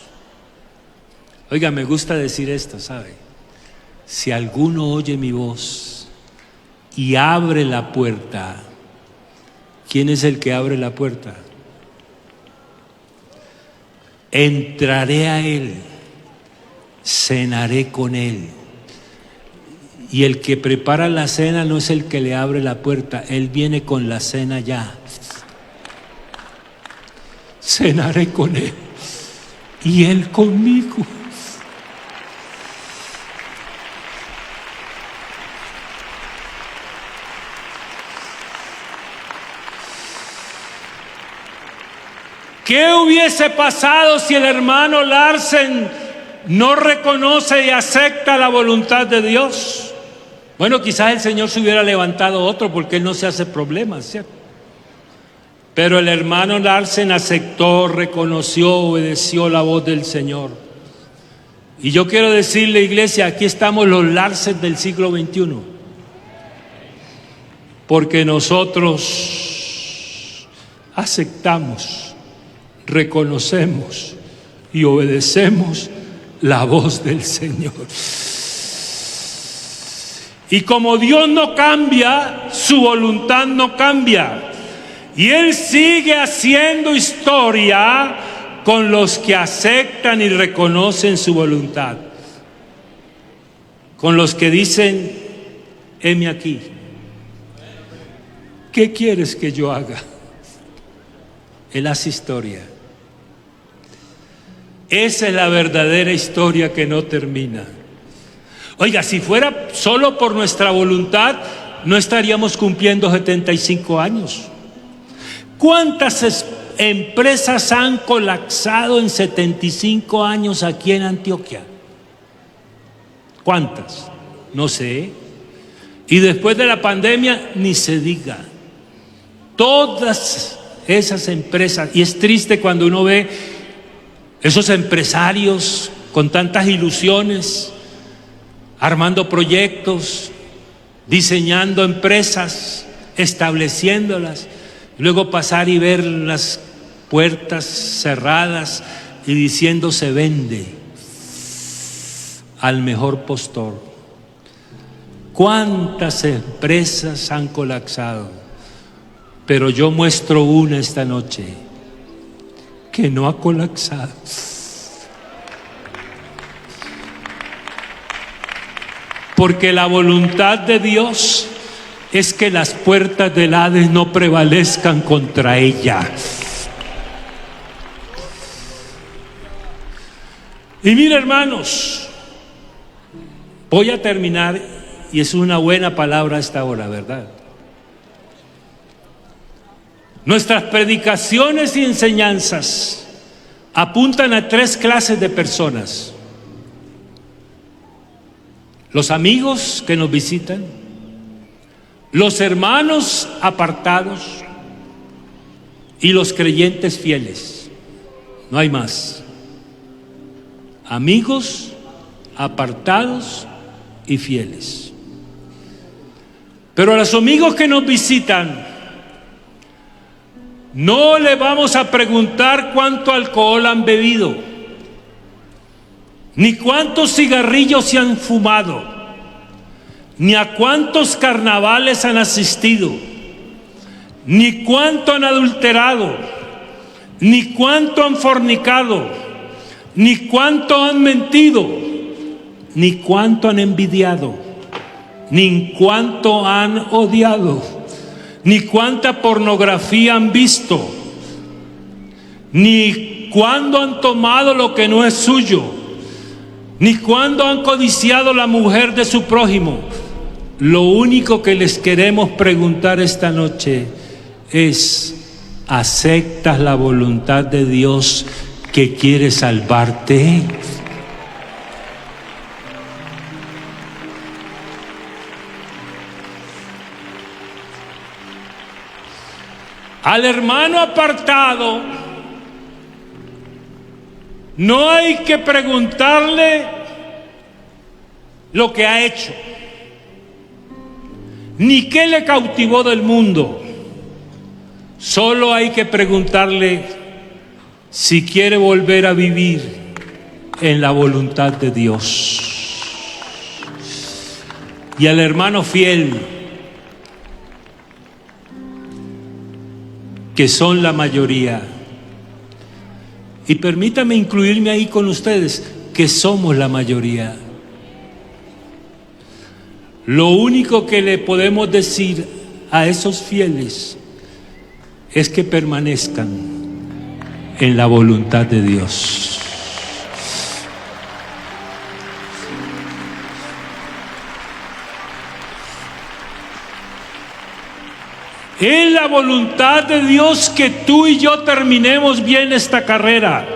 Oiga, me gusta decir esto, ¿sabe? Si alguno oye mi voz y abre la puerta. ¿Quién es el que abre la puerta? Entraré a él. Cenaré con él. Y el que prepara la cena no es el que le abre la puerta, él viene con la cena ya. Cenaré con él y él conmigo. ¿Qué hubiese pasado si el hermano Larsen no reconoce y acepta la voluntad de Dios? Bueno, quizás el Señor se hubiera levantado otro porque Él no se hace problemas, ¿cierto? Pero el hermano Larsen aceptó, reconoció, obedeció la voz del Señor. Y yo quiero decirle, iglesia, aquí estamos los Larsen del siglo XXI. Porque nosotros aceptamos, reconocemos y obedecemos la voz del Señor. Y como Dios no cambia, su voluntad no cambia. Y Él sigue haciendo historia con los que aceptan y reconocen su voluntad. Con los que dicen, heme aquí. ¿Qué quieres que yo haga? Él hace historia. Esa es la verdadera historia que no termina. Oiga, si fuera solo por nuestra voluntad, no estaríamos cumpliendo 75 años. ¿Cuántas empresas han colapsado en 75 años aquí en Antioquia? ¿Cuántas? No sé. Y después de la pandemia, ni se diga. Todas esas empresas. Y es triste cuando uno ve esos empresarios con tantas ilusiones, armando proyectos, diseñando empresas, estableciéndolas, luego pasar y ver las puertas cerradas y diciendo se vende al mejor postor. ¿Cuántas empresas han colapsado? Pero yo muestro una esta noche que no ha colapsado. Porque la voluntad de Dios es que las puertas del Hades no prevalezcan contra ella. Y mira, hermanos, voy a terminar, y es una buena palabra a esta hora, ¿verdad? Nuestras predicaciones y enseñanzas apuntan a 3 clases de personas: los amigos que nos visitan, los hermanos apartados y los creyentes fieles. No hay más. Amigos, apartados y fieles. Pero a los amigos que nos visitan, no le vamos a preguntar cuánto alcohol han bebido, ni cuántos cigarrillos se han fumado, ni a cuántos carnavales han asistido, ni cuánto han adulterado, ni cuánto han fornicado, ni cuánto han mentido, ni cuánto han envidiado, ni cuánto han odiado, ni cuánta pornografía han visto, ni cuándo han tomado lo que no es suyo, ni cuándo han codiciado la mujer de su prójimo. Lo único que les queremos preguntar esta noche es: ¿aceptas la voluntad de Dios que quiere salvarte? Al hermano apartado no hay que preguntarle lo que ha hecho, ni qué le cautivó del mundo. Solo hay que preguntarle si quiere volver a vivir en la voluntad de Dios. Y al hermano fiel, que son la mayoría, y permítame incluirme ahí con ustedes, que somos la mayoría. Lo único que le podemos decir a esos fieles es que permanezcan en la voluntad de Dios. Es la voluntad de Dios que tú y yo terminemos bien esta carrera.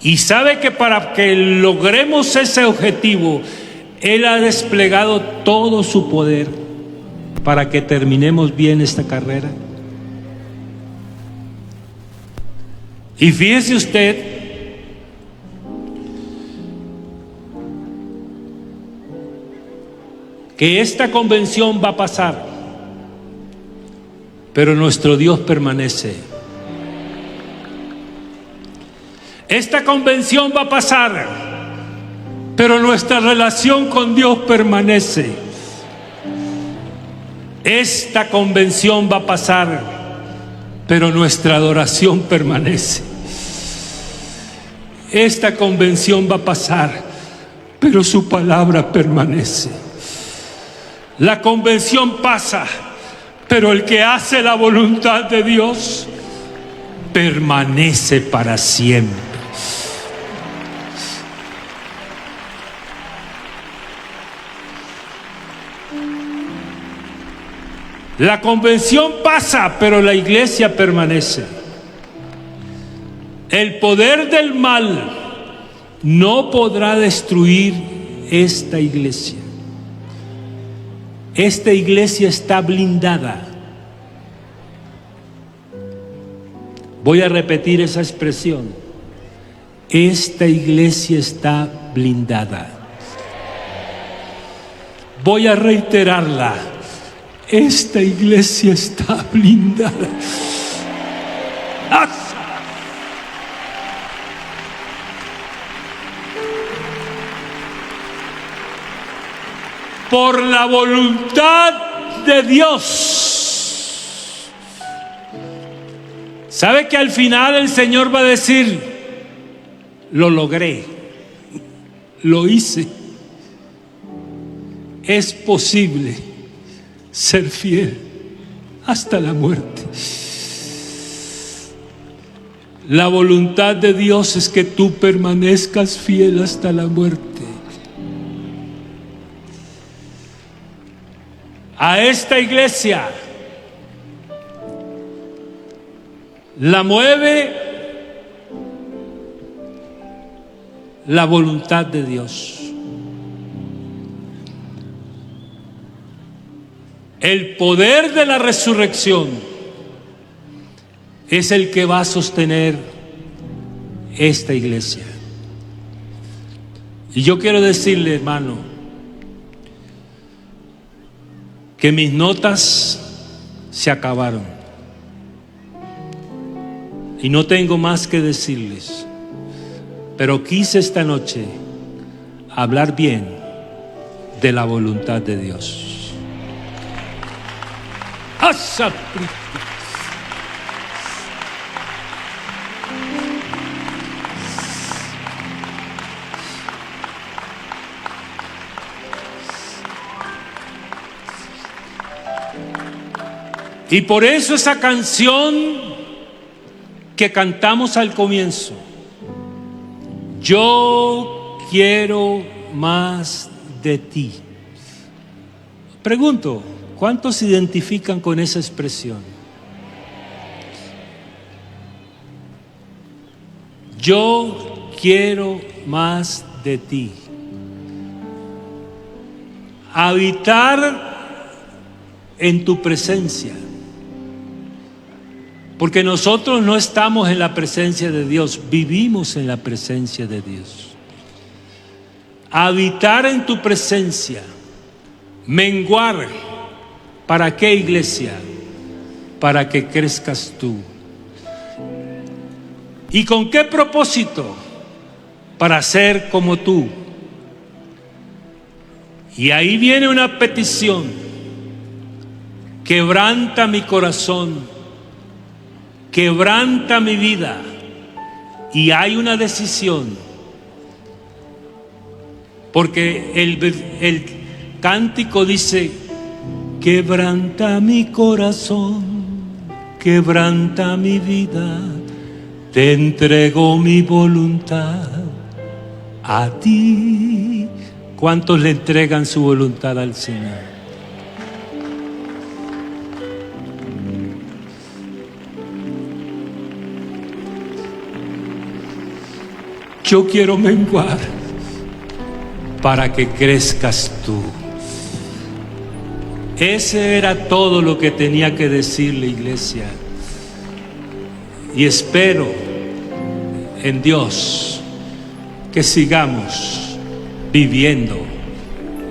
Y sabe que para que logremos ese objetivo, Él ha desplegado todo su poder para que terminemos bien esta carrera. Y fíjese usted que esta convención va a pasar, pero nuestro Dios permanece. Esta convención va a pasar, pero nuestra relación con Dios permanece. Esta convención va a pasar, pero nuestra adoración permanece. Esta convención va a pasar, pero su palabra permanece. La convención pasa, pero el que hace la voluntad de Dios permanece para siempre. La convención pasa, pero la iglesia permanece. El poder del mal no podrá destruir esta iglesia. Esta iglesia está blindada Voy a repetir esa expresión. Esta iglesia está blindada. Voy a reiterarla. Esta iglesia está blindada. ¡Ah! Por la voluntad de Dios. ¿Sabe que al final el Señor va a decir: lo logré, lo hice? Es posible ser fiel hasta la muerte. La voluntad de Dios es que tú permanezcas fiel hasta la muerte. A esta iglesia la mueve la voluntad de Dios. El poder de la resurrección es el que va a sostener esta iglesia. Y yo quiero decirle, hermano, que mis notas se acabaron y no tengo más que decirles, pero quise esta noche hablar bien de la voluntad de Dios. ¡Asa! Y por eso esa canción que cantamos al comienzo, yo quiero más de ti. Pregunto, ¿cuántos se identifican con esa expresión? Yo quiero más de ti. Habitar en tu presencia. Porque nosotros no estamos en la presencia de Dios, vivimos en la presencia de Dios. Habitar en tu presencia, menguar. ¿Para qué, iglesia? Para que crezcas tú. ¿Y con qué propósito? Para ser como tú. Y ahí viene una petición. Quebranta mi corazón. Quebranta mi vida. Y hay una decisión, porque el cántico dice: quebranta mi corazón, quebranta mi vida, te entrego mi voluntad a ti. ¿Cuántos le entregan su voluntad al Señor? Yo quiero menguar para que crezcas tú. Ese era todo lo que tenía que decir la iglesia. Y espero en Dios que sigamos viviendo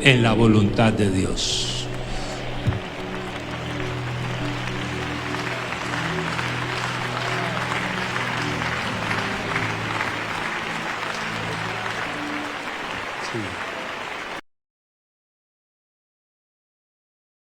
en la voluntad de Dios.